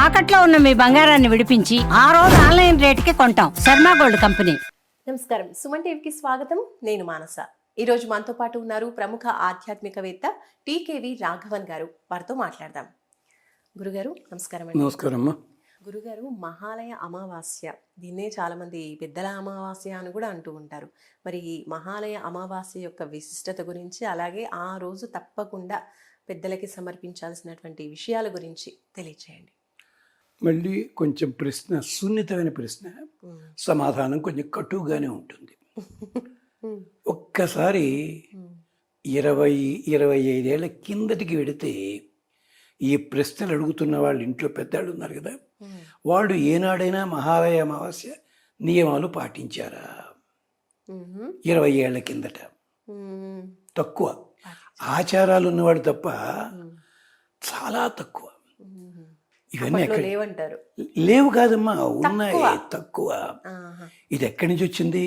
తాకట్లో ఉన్న మీ బంగారాన్ని విడిపించి ఆ రోజు ఆన్లైన్ రేటుకి కొంటాం. Sharma gold company. నమస్కారం, సుమన్ టీవీకి స్వాగతం. నేను మానస. ఈరోజు మనతో పాటు ఉన్నారు ప్రముఖ ఆధ్యాత్మికవేత్త టీకేవి రాఘవన్ గారు. వారితో మాట్లాడదాం. గురుగారు నమస్కారం అండి. నమస్కారం అమ్మా. గురుగారు, మహాలయ అమావాస్య, దీన్నే చాలా మంది పెద్దల అమావాస్య అని కూడా అంటూ ఉంటారు. మరి ఈ మహాలయ అమావాస్య యొక్క విశిష్టత గురించి, అలాగే ఆ రోజు తప్పకుండా పెద్దలకి సమర్పించాల్సినటువంటి విషయాల గురించి తెలియచేయండి. మళ్ళీ కొంచెం ప్రశ్న సున్నితమైన ప్రశ్న, సమాధానం కొంచెం కటుగానే ఉంటుంది. ఒక్కసారి 20-25 కిందటికి వెడితే ఈ ప్రశ్నలు అడుగుతున్న వాళ్ళు ఇంట్లో పెద్దవాళ్ళు ఉన్నారు కదా, వాళ్ళు ఏనాడైనా మహాలయ అమావాస్య నియమాలు పాటించారా? 20 ఏళ్ల కిందట తక్కువ. ఆచారాలు ఉన్నవాడు తప్ప చాలా తక్కువ. ఇవన్నీ ఎక్కడ లేవంటారు? లేవు కాదమ్మా, ఉన్నాయి, తక్కువ. ఇది ఎక్కడి నుంచి వచ్చింది?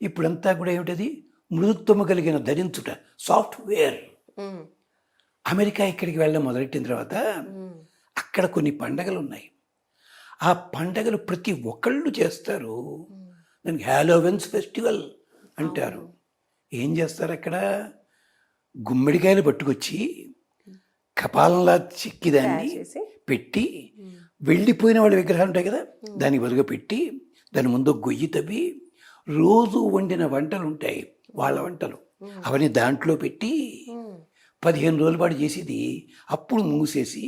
ఇప్పుడంతా కూడా ఏమిటది, మృదుత్వము కలిగిన ధరించుట, సాఫ్ట్వేర్. అమెరికా ఇక్కడికి వెళ్ళడం మొదలెట్టిన తర్వాత అక్కడ కొన్ని పండగలు ఉన్నాయి. ఆ పండగలు ప్రతి ఒక్కళ్ళు చేస్తారు. దానికి హాలోవెన్స్ ఫెస్టివల్ అంటారు. ఏం చేస్తారు అక్కడ? గుమ్మడికాయలు పట్టుకొచ్చి కపాలంలా చిక్కిదాన్ని పెట్టి, వెళ్ళిపోయిన వాళ్ళ విగ్రహాలు ఉంటాయి కదా, దానికి బదులుగా పెట్టి, దాని ముందు గొయ్యి తవ్వి, రోజు వండిన వంటలు ఉంటాయి, వాళ్ళ వంటలు, అవన్నీ దాంట్లో పెట్టి 15 రోజుల పాటు చేసేది. అప్పుడు మూసేసి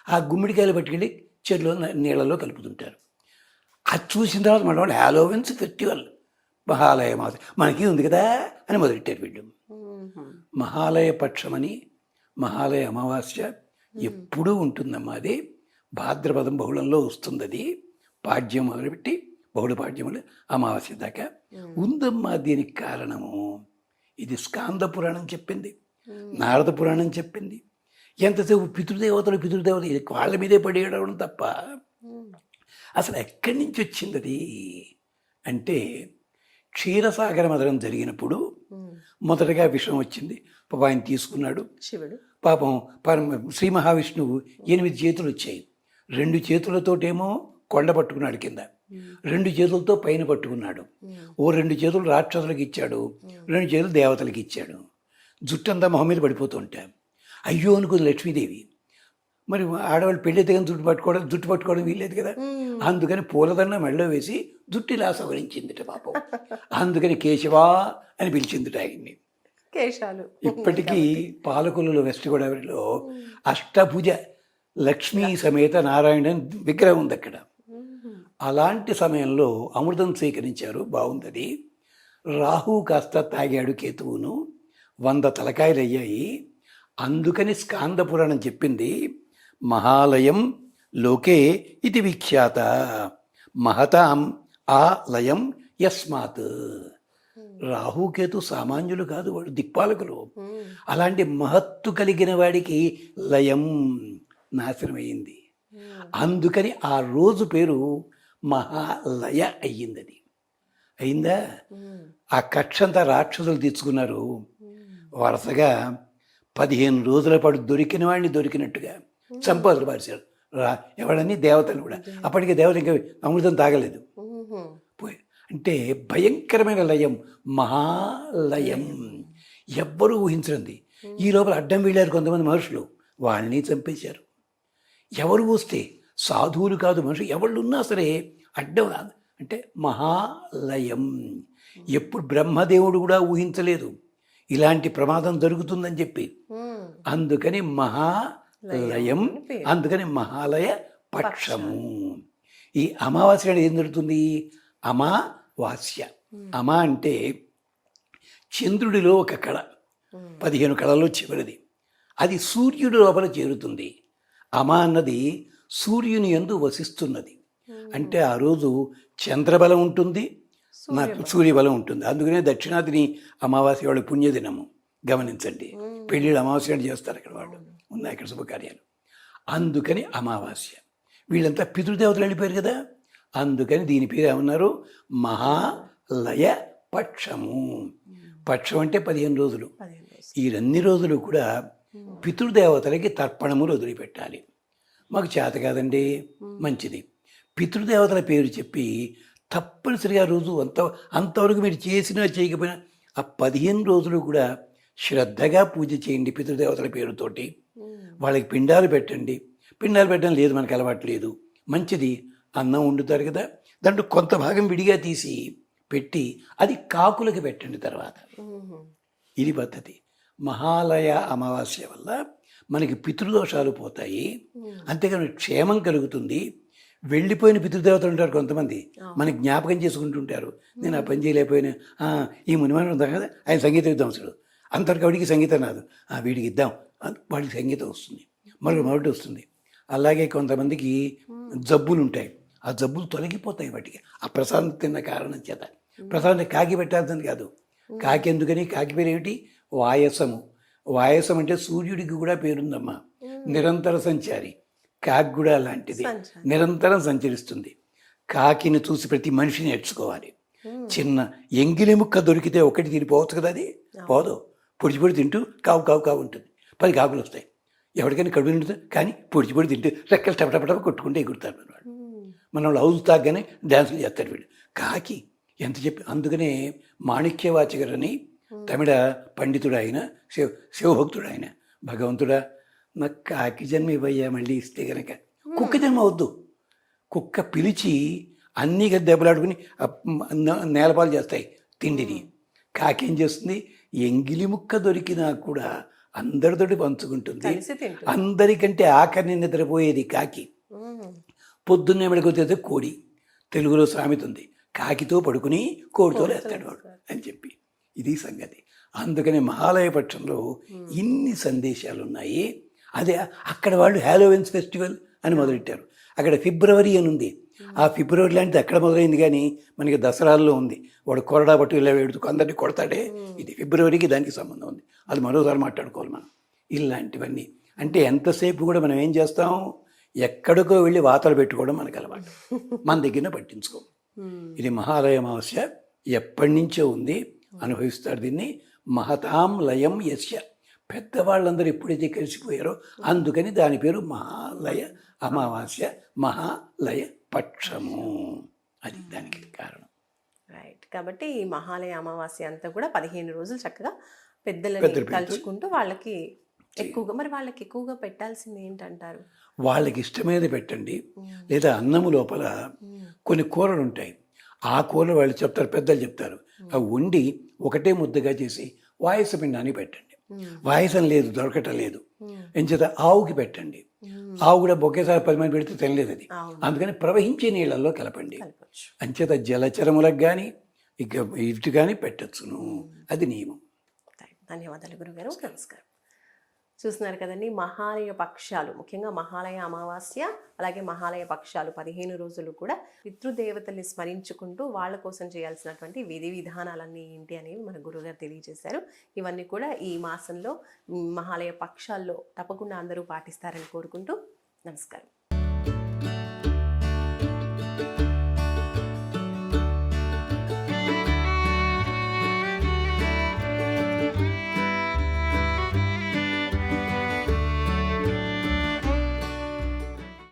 ఆ గుమ్మిడికాయలు పట్టుకెళ్ళి చెరువులో నీళ్ళలో కలుపుతుంటారు. అది చూసిన తర్వాత మన వాళ్ళు హాలోవెన్స్ ఫెస్టివల్, మహాలయ మాస మనకి ఉంది కదా అని మొదలెట్టారు వీళ్ళు. మహాలయ పక్షమని, మహాలయ అమావాస్య ఎప్పుడూ ఉంటుందమ్మా. అది భాద్రపదం బహుళంలో వస్తుంది. అది పాడ్యం మొదలుపెట్టి బహుళ పాడ్యములు అమావాస్య దాకా ఉందమ్మా. దీనికి కారణము ఇది స్కాంద పురాణం చెప్పింది, నారద పురాణం చెప్పింది. ఎంతసేపు పితృదేవతలు ఇది వాళ్ళ మీదే పడేయడం తప్ప అసలు ఎక్కడి నుంచి వచ్చింది అది అంటే, క్షీరసాగర మదనం జరిగినప్పుడు మొదటగా విషం వచ్చింది. పాపం ఆయన తీసుకున్నాడు శివుడు. పాపం శ్రీ మహావిష్ణువు 8 చేతులు వచ్చాయి. 2 చేతులతోటేమో కొండ పట్టుకున్నాడు కింద, 2 చేతులతో పైన పట్టుకున్నాడు. 2 చేతులు రాక్షసులకు ఇచ్చాడు, 2 చేతులు దేవతలకు ఇచ్చాడు. జుట్టంతా మొహం మీద పడిపోతూ ఉంటాం. అయ్యో అనుకుంది లక్ష్మీదేవి. మరి ఆడవాళ్ళు పెళ్లి తెగని జుట్టు పట్టుకోవడం వీల్లేదు కదా, అందుకని పూలదండ మెళ్ళో వేసి జుట్టు ఇలా సవరించిందిట పాపం. అందుకని కేశవా అని పిలిచిందిట ఆయన్ని. కేశాలు ఇప్పటికీ పాలకొల్లులో వెస్ట్ గోదావరిలో అష్టభుజ లక్ష్మీ సమేత నారాయణ విగ్రహం ఉంది అక్కడ. అలాంటి సమయంలో అమృతం స్వీకరించారు. బాగుంది. రాహు కాస్త తాగాడు కేతువును, 100 తలకాయలు అయ్యాయి. అందుకని స్కాంద పురాణం చెప్పింది, మహాలయం లోకే ఇది విఖ్యాత మహతాం ఆ లయం యస్మాత్. రాహుకేతు సామాన్యులు కాదు, వాడు దిక్పాలకులు. అలాంటి మహత్తు కలిగిన వాడికి లయం నాశనమైంది. అందుకని ఆ రోజు పేరు మహాలయ అయ్యింది. అది అయిందా? ఆ కక్షంతా రాక్షసులు తెచ్చుకున్నారు. వరుసగా 15 రోజుల పాటు దొరికిన వాడిని దొరికినట్టుగా చంపదులు పారేశారు. ఎవడని దేవతలు కూడా. అప్పటికే దేవతలు ఇంకా అమృతం తాగలేదు. పోయి అంటే భయంకరమైన లయం, మహాలయం. ఎవ్వరూ ఊహించండి. ఈ లోపల అడ్డం వీళ్ళారు కొంతమంది మనుషులు, వాళ్ళని చంపేశారు. ఎవరు వస్తే సాధువులు కాదు, మనుషులు ఎవళ్ళు ఉన్నా సరే అడ్డం. అంటే మహాలయం. ఎప్పుడు బ్రహ్మదేవుడు కూడా ఊహించలేదు ఇలాంటి ప్రమాదం జరుగుతుందని చెప్పి. అందుకని మహాలయం, అందుకని మహాలయ పక్షము. ఈ అమావాస్య అనేది ఏం జరుగుతుంది? అమావాస్య. అమా అంటే చంద్రుడిలో ఒక కళ, 15 కళలో చివరిది. అది సూర్యుడి లోపల చేరుతుంది. అమా అన్నది సూర్యుని యందు వసిస్తున్నది. అంటే ఆ రోజు చంద్రబలం ఉంటుంది, సూర్యబలం ఉంటుంది. అందుకనే దక్షిణాదిని అమావాస్య వాళ్ళు పుణ్యదినము. గమనించండి, పెళ్ళిళ్ళు అమావాస్య చేస్తారు అక్కడ, వాళ్ళు ఉన్నాయి అక్కడ శుభకార్యాలు. అందుకని అమావాస్య. వీళ్ళంతా పితృదేవతలు వెళ్ళిపోయారు కదా, అందుకని దీని పేరు ఏమన్నారు? మహాలయ పక్షము. పక్షం అంటే 15 రోజులు. ఈ 2 రోజులు కూడా పితృదేవతలకి తర్పణములు వదిలిపెట్టాలి. మాకు చేత కాదండి. మంచిది. పితృదేవతల పేరు చెప్పి తప్పనిసరిగా ఆ రోజు అంతవరకు మీరు చేసినా చేయకపోయినా ఆ 15 రోజులు కూడా శ్రద్ధగా పూజ చేయండి పితృదేవతల పేరుతోటి. వాళ్ళకి పిండాలు పెట్టండి. పిండాలు పెట్టడం లేదు, మనకు అలవాటు లేదు. మంచిది. అన్నం వండుతారు కదా, దాంట్లో కొంత భాగం విడిగా తీసి పెట్టి అది కాకులకి పెట్టండి తర్వాత. ఇది పద్ధతి. మహాలయ అమావాస్య వల్ల మనకి పితృదోషాలు పోతాయి, అంతేకాని క్షేమం కలుగుతుంది. వెళ్ళిపోయిన పితృదేవతలు ఉంటారు కొంతమంది, మనకి జ్ఞాపకం చేసుకుంటుంటారు. నేను ఆ పని చేయలేకపోయినా, ఈ మునిమని ఉంటాం కదా, ఆయన సంగీత విద్వాంసుడు, అంతవరకు వాడికి సంగీతం రాదు, వీడికి ఇద్దాం, వాడికి సంగీతం వస్తుంది, మరొకటి వస్తుంది. అలాగే కొంతమందికి జబ్బులు ఉంటాయి, ఆ జబ్బులు తొలగిపోతాయి వాటికి ఆ ప్రసాదం తిన్న కారణం చేత. ప్రసాదం కాకి పెట్టాల్సింది కాదు. కాకి ఎందుకని? కాకి పేరు ఏమిటి? వాయసము. వాయసం అంటే సూర్యుడికి కూడా పేరుందమ్మా, నిరంతర సంచారి. కాకి కూడా అలాంటిది, నిరంతరం సంచరిస్తుంది. కాకిని చూసి ప్రతి మనిషి నేర్చుకోవాలి. చిన్న ఎంగిలి ముక్క దొరికితే ఒకటి తినిపోవచ్చు కదా, అది పోదు. పొడి తింటూ కావు కావు కావు ఉంటుంది, 10 కాకులు వస్తాయి. ఎవరికైనా కడుపు నిండుతుంది, కానీ పొడి తింటూ రెక్కలు టపటపటప కొట్టుకుంటే ఎగురుతారు వాడు. మనం హౌస్ తాగ్గానే డ్యాన్సులు చేస్తాడు వీడు. కాకి ఎంత చెప్పి. అందుకనే మాణిక్యవాచకరని తమిళ పండితుడు ఆయన, శివభక్తుడు ఆయన, భగవంతుడా నాకు కాకి జన్మ ఇవ్వయ్యా, మళ్ళీ ఇస్తే గనక. కుక్క జన్మ వద్దు. కుక్క పిలిచి అన్నీ దెబ్బలాడుకుని నేలపాలు చేస్తాయి తిండిని. కాకి ఏం చేస్తుంది? ఎంగిలి ముక్క దొరికినా కూడా అందరితోటి పంచుకుంటుంది. అందరికంటే ఆఖరిని నిద్రపోయేది కాకి. పొద్దున్నే మెడకొతే కోడి. తెలుగులో సామెత ఉంది, కాకితో పడుకుని కోడితో లేస్తాడు వాడు అని చెప్పి. ఇది సంగతి. అందుకని మహాలయ పక్షంలో ఇన్ని సందేశాలు ఉన్నాయి. అదే అక్కడ వాళ్ళు హాలోవిన్స్ ఫెస్టివల్ అని మొదలెట్టారు. అక్కడ ఫిబ్రవరి అని ఉంది. ఆ ఫిబ్రవరి లాంటిది అక్కడ మొదలైంది, కానీ మనకి దసరాల్లో ఉంది. వాడు కొరడా పట్టు ఇలా వేడుకు అందరినీ కొడతాడే, ఇది ఫిబ్రవరికి దానికి సంబంధం ఉంది. అది మరోసారి మాట్లాడుకోవాలి మనం. ఇలాంటివన్నీ అంటే ఎంతసేపు కూడా మనం ఏం చేస్తాం, ఎక్కడికో వెళ్ళి వాతలు పెట్టుకోవడం మనకు అలవాటు, మన దగ్గర పట్టించుకో. ఇది మహాలయ అమావాస్య ఎప్పటి నుంచో ఉంది, అనుభవిస్తారు దీన్ని. మహతాం లయం యస్య, పెద్దవాళ్ళందరూ ఎప్పుడైతే కలిసిపోయారో అందుకని దాని పేరు మహాలయ అమావాస్య, మహాలయ పక్షము. అది దానికి కారణం. రైట్. కాబట్టి ఈ మహాలయ అమావాస్య అంతా కూడా 15 రోజులు చక్కగా పెద్దలని కలుసుకుంటూ వాళ్ళకి ఎక్కువగా, మరి వాళ్ళకి ఎక్కువగా పెట్టాల్సింది ఏంటంటారు? వాళ్ళకి ఇష్టమైనది పెట్టండి. లేదా అన్నము లోపల కొన్ని కూరలు ఉంటాయి, ఆ కూరలు వాళ్ళు చెప్తారు, పెద్దలు చెప్తారు, అవి వండి ఒకటే ముద్దగా చేసి వాయస పిండాన్ని పెట్టండి. వాయసం లేదు, దొరకటం లేదు, ఎంచేత ఆవుకి పెట్టండి. ఆవు కూడా ఒకేసారి 10 మంది పెడితే తినలేదు అది, అందుకని ప్రవహించే నీళ్ళల్లో కలపండి. అంచేత జలచరములకు కానీ ఇక ఇటు కానీ పెట్టచ్చును, అది నియమం. ధన్యవాదాలు గురుగారు. నమస్కారం. చూస్తున్నారు కదండి, మహాలయ పక్షాలు, ముఖ్యంగా మహాలయ అమావాస్య అలాగే మహాలయ పక్షాలు 15 రోజులు కూడా పితృదేవతల్ని స్మరించుకుంటూ వాళ్ళ కోసం చేయాల్సినటువంటి విధి విధానాలన్నీ ఏంటి అనేవి మన గురుగారు తెలియజేశారు. ఇవన్నీ కూడా ఈ మాసంలో మహాలయ పక్షాల్లో తప్పకుండా అందరూ పాటిస్తారని కోరుకుంటూ నమస్కారం.